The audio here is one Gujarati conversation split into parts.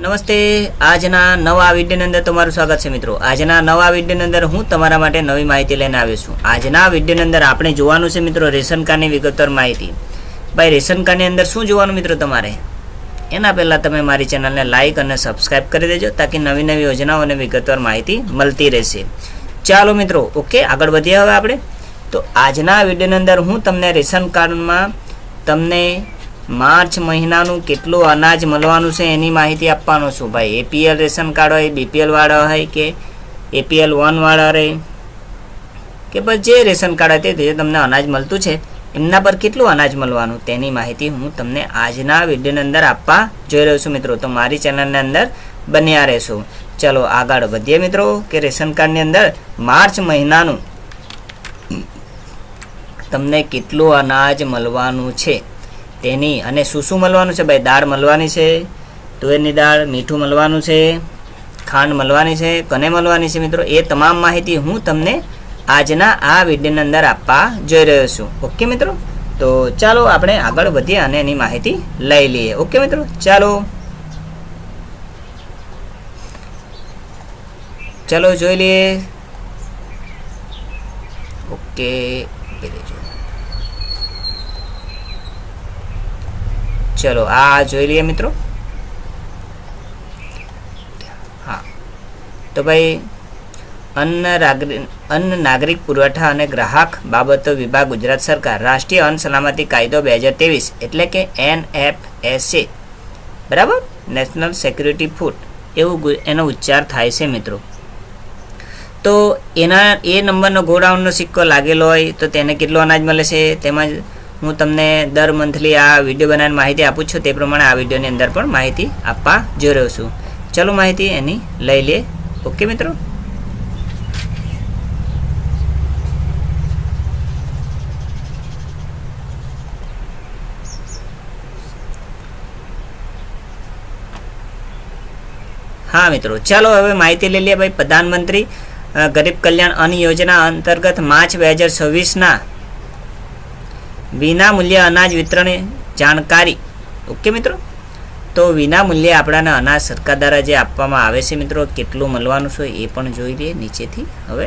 નમસ્તે, આજના નવા વિડીયોની અંદર તમારું સ્વાગત છે મિત્રો। આજના નવા વિડીયોની અંદર હું તમારા માટે નવી માહિતી લઈને આવ્યો છું। આજના વિડીયોની અંદર આપણે જોવાનું છે મિત્રો રેશન કાર્ડની વિગતવાર માહિતી। ભાઈ રેશન કાર્ડની અંદર શું જોવાનું મિત્રો તમારે, એના પહેલાં તમે મારી ચેનલને લાઇક અને સબસ્ક્રાઇબ કરી દેજો તાકી નવી નવી યોજનાઓ અને વિગતવાર માહિતી મળતી રહેશે। ચાલો મિત્રો, ઓકે, આગળ વધીએ હવે આપણે। તો આજના વિડીયોની અંદર હું તમને રેશન કાર્ડમાં તમને માર્ચ મહિનાનું કેટલું અનાજ મળવાનું છે એની માહિતી આપવાનો છું ભાઈ। એપીએલ રેશન કાર્ડ હોય, બીપીએલ વાળા હોય કે એપીએલ 1 વાળા રહે કે પછી જે રેશન કાર્ડ હોય તે તમને અનાજ મળતું છે એમના પર કેટલું અનાજ મળવાનું તેની માહિતી હું તમને આજના વિડીયોની અંદર આપવા જઈ રહ્યો છું મિત્રો। તો મારી ચેનલની અંદર બન્યા રહેશો। ચલો આગળ વધીએ મિત્રો કે રેશન કાર્ડની અંદર માર્ચ મહિનાનું તમને કેટલું અનાજ મળવાનું છે તેની અને શું શું મળવાનું છે ભાઈ। દાળ મળવાની છે, તુવેરની દાળ, મીઠું મળવાનું છે, ખાંડ મળવાની છે, કને મળવાની છે મિત્રો, એ તમામ માહિતી હું તમને આજના આ વિડીયોની અંદર આપવા જઈ રહ્યો છું। ઓકે મિત્રો, તો ચાલો આપણે આગળ વધીએ અને એની માહિતી લઈ લઈએ। ઓકે મિત્રો, ચાલો જોઈ લઈએ। ઓકે, ચલો આ જોઈ લઈએ મિત્રો। હા, તો ભાઈ અન્ન નાગરિક પુરવઠા અને ગ્રાહક બાબતો વિભાગ ગુજરાત સરકાર રાષ્ટ્રીય અન્ન સલામતી કાયદો 2023 એટલે કે NFSA, બરાબર, નેશનલ સિક્યુરિટી ફૂડ એવું એનો ઉચ્ચાર થાય છે મિત્રો। તો એના એ નંબરનો ગોડાઉનનો સિક્કો લાગેલો હોય તો તેને કેટલું અનાજ મળે છે તેમજ હું તમને દર મંથલી આ વિડીયો બનાવીને માહિતી આપું છું તે પ્રમાણે આ વિડીયોની અંદર પણ માહિતી આપવા જઈ રહ્યો છું। ચલો માહિતી એની લઈ લે। ઓકે મિત્રો, હા મિત્રો, ચાલો હવે માહિતી લઈ લઈએ ભાઈ। પ્રધાનમંત્રી ગરીબ કલ્યાણ અન્ન યોજના અંતર્ગત માર્ચ 2026ના વિના મૂલ્ય અનાજ વિતરણ જાણકારી। ઓકે મિત્રો, તો વિના મૂલ્યે આપણાને અનાજ સરકાર દ્વારા જે આપવામાં આવે છે મિત્રો કેટલું મળવાનું છે એ પણ જોઈ લઈએ નીચેથી હવે।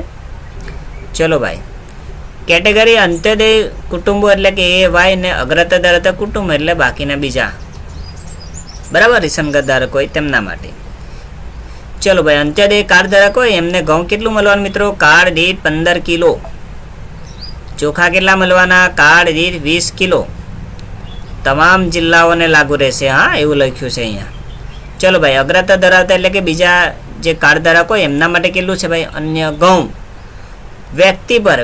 ચલો ભાઈ, કેટેગરી અંત્યોદય કુટુંબો એટલે કે એ વાય ને અગ્રતા ધરાવતા કુટુંબ એટલે બાકીના બીજા, બરાબર, રેશન કાર્ડ ધારક હોય તેમના માટે। ચલો ભાઈ, અંત્યોદય કાર્ડ ધારક હોય એમને ઘઉં કેટલું મળવાનું મિત્રો, કાર્ડ દીઠ 15 કિલો। ચોખા કેટલા મળવાના, કાર્ડ દીઠ 20 કિલો। તમામ જિલ્લાઓને લાગુ રહેશે, હા એવું લખ્યું છે અહીંયા। ચલો ભાઈ, અગ્રતા ધરાવતા એટલે કે બીજા જે કાર્ડ ધારક હોય એમના માટે કેટલું છે ભાઈ, અન્ય ઘઉં વ્યક્તિ પર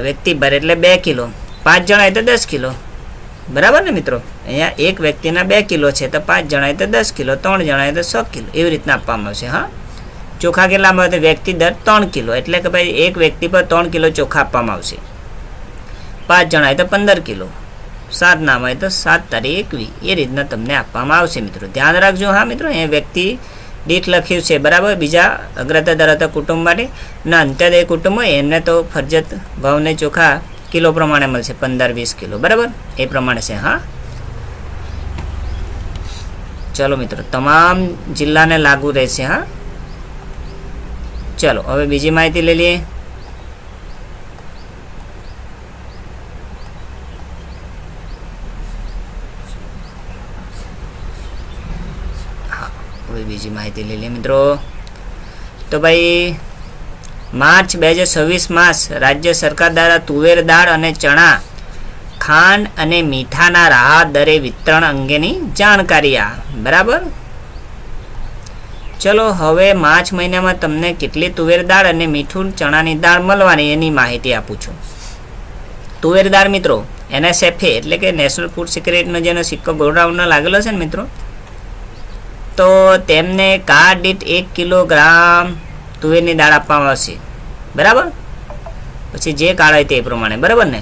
એટલે 2 કિલો, 5 જણા હોય તો 10 કિલો, બરાબર ને મિત્રો। અહીંયા એક વ્યક્તિના 2 કિલો છે તો 5 જણા હોય તો 10 કિલો, 3 જણા હોય તો 100 કિલો, એવી રીતના આપવામાં આવશે। હા, ચોખા કેટલા મળે તો વ્યક્તિ દર 3 કિલો એટલે કે ભાઈ એક વ્યક્તિ પર 3 કિલો ચોખા આપવામાં આવશે। 5 જણા હોય તો 15 કિલો, 7 નામ હોય તો 7 તારીખ 21, એ રીતના તમને આપવામાં આવશે મિત્રો, ધ્યાન રાખજો। હા મિત્રો, એ વ્યક્તિ દીઠ લખ્યું છે, બરાબર। બીજા અગ્રતા ધરાવતા કુટુંબ માટે અને અંત્યોદય કુટુંબ હોય એમને તો ફરજિયાત ઘઉંને ચોખા કિલો પ્રમાણે મળશે, 15-20 કિલો, બરાબર, એ પ્રમાણે છે। હા, ચલો મિત્રો, તમામ જિલ્લાને લાગુ રહેશે। હા, ચલો હવે બીજી માહિતી લઈ લઈએ। બીજી માહિતી લઈ લઈએ મિત્રો। તો ભાઈ માર્ચ 2026 માસ રાજ્ય સરકાર દ્વારા તુવેર દાળ અને ચણા, ખાંડ અને મીઠાના રાહત દરે વિતરણ અંગેની જાણકારી આ, બરાબર। ચલો હવે માર્ચ મહિનામાં તમને કેટલી તુવેર દાળ અને મીઠું ચણાની દાળ મળવાની એની માહિતી આપું છું। તુવેર દાળ મિત્રો NSFA એટલે કે નેશનલ ફૂડ સિક્યુરિટીનો જેનો સિક્કો ગોડાઉનનો લાગેલો છે ને મિત્રો, તો તેમને કાર્ડ દીઠ 1 કિલોગ્રામ તુવેરની દાળ આપવામાં આવશે, બરાબર। પછી જે કાર્ડ હોય તે પ્રમાણે, બરાબર ને,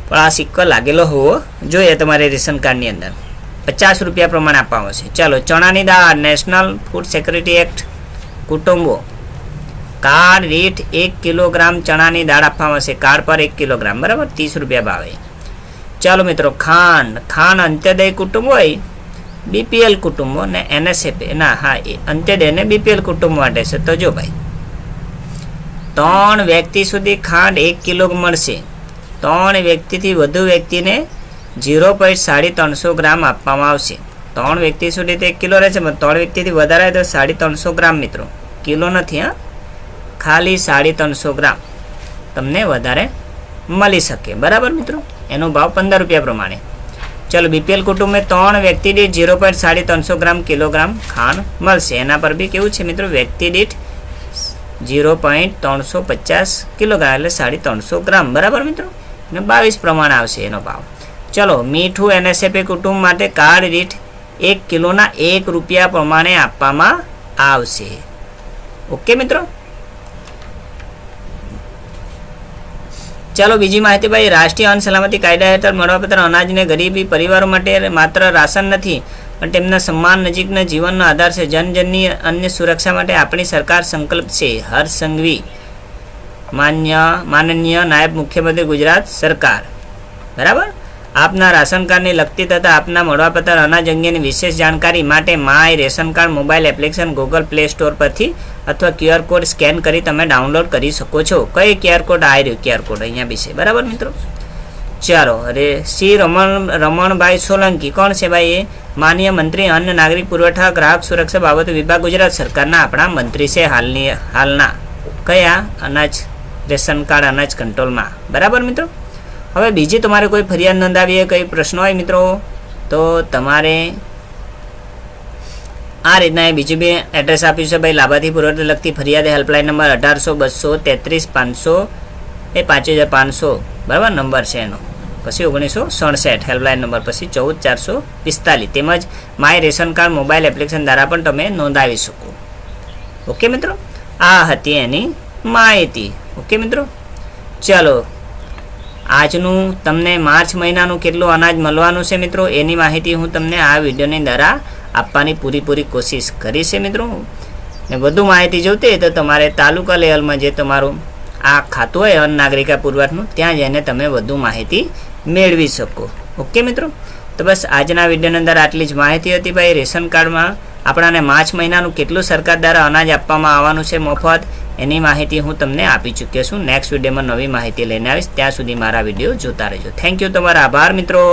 પણ આ સિક્કો લાગેલો હોવો જોઈએ તમારે રેશન કાર્ડની અંદર। 50 રૂપિયા પ્રમાણે આપવામાં આવશે। ચાલો, ચણાની દાળ નેશનલ ફૂડ સિક્યુરિટી એક્ટ કુટુંબો કાર્ડ દીઠ 1 કિલોગ્રામ ચણાની દાળ આપવામાં આવશે. કાર્ડ પર 1 કિલોગ્રામ, બરાબર, 30 રૂપિયા ભાવે. ચાલો મિત્રો, ખાંડ અંત્યોદય કુટુંબ હોય, બીપીએલ કુટુંબો ને NSFP અંત્યોદય ને બીપીએલ કુટુંબ માટે છે. તો જો ભાઈ, 3 વ્યક્તિ સુધી ખાંડ 1 કિલો મળશે. 3 વ્યક્તિથી વધુ વ્યક્તિને 0.350 ગ્રામ આપવામાં આવશે. 3 વ્યક્તિ સુધી તો 1 કિલો રહે છે, પણ 3 વ્યક્તિથી વધારે તો 350 ગ્રામ મિત્રો, કિલો નથી, ખાલી 350 ગ્રામ તમને વધારે મળી શકે, બરાબર મિત્રો. એનો ભાવ 15 રૂપિયા પ્રમાણે. ચલો, બીપીએલ કુટુંબમાં 3 વ્યક્તિ દીઠ 0.350 ગ્રામ કિલોગ્રામ ખાંડ મળશે. એના પર બી કેવું છે મિત્રો, વ્યક્તિ દીઠ 0.350 કિલોગ્રામ એટલે 350 ગ્રામ, બરાબર મિત્રો. અને 22 પ્રમાણે આવશે એનો ભાવ. ચલો, મીઠું NSFP કુટુંબ માટે કાર્ડ દીઠ 1 કિલોના 1 રૂપિયા પ્રમાણે આપવામાં આવશે. ઓકે મિત્રો. ચાલો, બીજી માહિતી ભાઈ, રાષ્ટ્રીય અન્ન સલામતી કાયદા હેઠળ મળવાપાત્ર અનાજને ગરીબી પરિવારો માટે માત્ર રાશન નથી, પણ તેમના સન્માન નજીકના જીવનનો આધાર છે. જનજનની અન્ય સુરક્ષા માટે આપણી સરકાર સંકલ્પ છે. હર્ષ સંઘવી, માનનીય નાયબ મુખ્યમંત્રી ગુજરાત સરકાર, બરાબર. આપના રાશન કાર્ડને લગતી તથા આપના મળવાપાત્ર અનાજ અંગેની વિશેષ જાણકારી માટે my ration card mobile application Google play store પરથી અથવા QR કોડ સ્કેન કરી તમે ડાઉનલોડ કરી શકો છો. કઈ QR કોડ? આ રહ્યો QR કોડ અહીંયા બી છે, બરાબર મિત્રો. ચાલો, શ્રી રમણભાઈ સોલંકી કોણ છે ભાઈ? એ માનનીય મંત્રી અન્ન નાગરિક પુરવઠા ગ્રાહક સુરક્ષા બાબતો વિભાગ ગુજરાત સરકારના આપણા મંત્રી છે હાલના. કયા? અનાજ રેશન કાર્ડ અનાજ કંટ્રોલમાં, બરાબર મિત્રો. હવે બીજી તમારે કોઈ ફરિયાદ નોંધાવીએ, કઈ પ્રશ્ન હોય મિત્રો, તો તમારે આ રીતના બીજું બી એડ્રેસ આપ્યું છે ભાઈ, લાભાર્થી પુરવઠા લગતી ફરિયાદ હેલ્પલાઇન નંબર 1800-233-500 બરાબર નંબર છે એનો, પછી 1967 હેલ્પલાઇન નંબર, પછી 14445, તેમજ my ration card mobile application દ્વારા પણ તમે નોંધાવી શકો. ઓકે મિત્રો, આ હતી એની માહિતી. ઓકે મિત્રો. ચાલો, આજનું તમને માર્ચ મહિનાનું કેટલું અનાજ મળવાનું છે મિત્રો, એની માહિતી હું તમને આ વિડીયોની દ્વારા આપવાની પૂરી કોશિશ કરી છે મિત્રો. ને વધુ માહિતી જોઈતી હોય તો તમારે તાલુકા લેવલમાં જે તમારું આ ખાતું હોય અન્ન નાગરિકા પુરવઠાનું, ત્યાં જઈને તમે વધુ માહિતી મેળવી શકો. ઓકે મિત્રો. તો બસ આજના વિડીયોની અંદર આટલી જ માહિતી હતી ભાઈ. રેશન કાર્ડમાં આપણાને માર્ચ મહિનાનું કેટલું સરકાર દ્વારા અનાજ આપવામાં આવવાનું છે મફત, એની માહિતી હું તમને આપી ચૂક્યો છું. નેક્સ્ટ વિડીયોમાં નવી માહિતી લઈને આવીશ. ત્યાં સુધી મારા વિડીયો જોતા રહેજો. થેન્ક યુ, તમારા આભાર મિત્રો.